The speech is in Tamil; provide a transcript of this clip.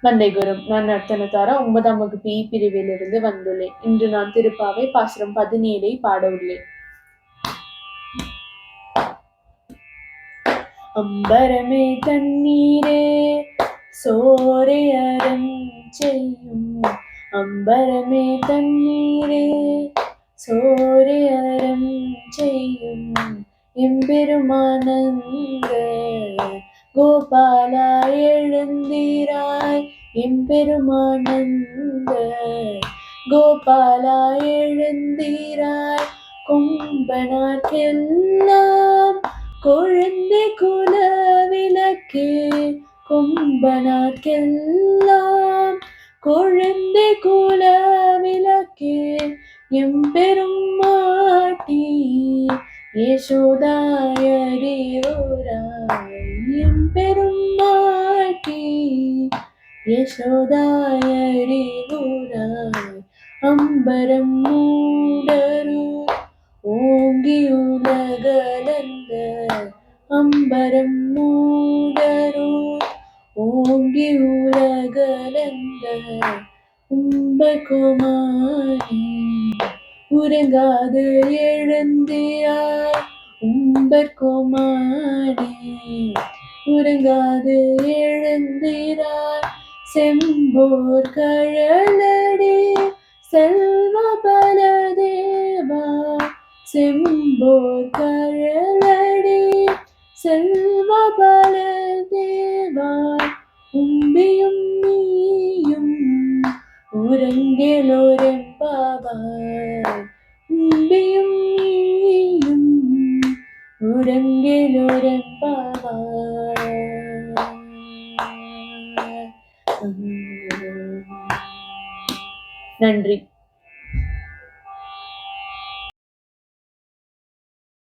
வந்தே குரு. நான் நர்த்தனத்தாரா 9ஆம் வகுப்பு பிரிவிலிருந்து வந்துள்ளேன். இன்று நான் திருப்பாவை பாசுரம் 17 பாட உள்ளேன். அம்பரமே தண்ணீரே சோரை அறம் செய்யும், அம்பரமே தண்ணீரே சோரை அறம் செய்யும், எம்பெருமானந்த கோபாலா எழுந்திராய், எம்பெருமானந்த கோபாலா எழுந்திராய், கொம்பனார்க்கெல்லாம் கொழுந்தை குல விளக்கே, கொம்பனார்க்கெல்லாம் கொழுந்தை குல விளக்கே, எம்பெருமாட்டி யசோதாயறிவுராய், எம்பெருமாட்டி யசோதாயறிவுராய், அம்பரம் மூடரூர் ஓங்கி உலகளந்த, அம்பரம் மூடரூர் ஓங்கி உலகளந்த, உம்பர்கோமானே உறங்காது எழுந்திராய், உம்பர்கோமானே உறங்காது எழுந்திராய், செம்போர் கழலடி செல்வ பலதேவா, செம்போர் கழலடி செல்வ பலதேவா, உம்பியும் நீயும் உறங்கிலோரெம்பாவாய், உம்பியும் நீயும் உறங்கிலோரெம்பாவாய். நன்றி.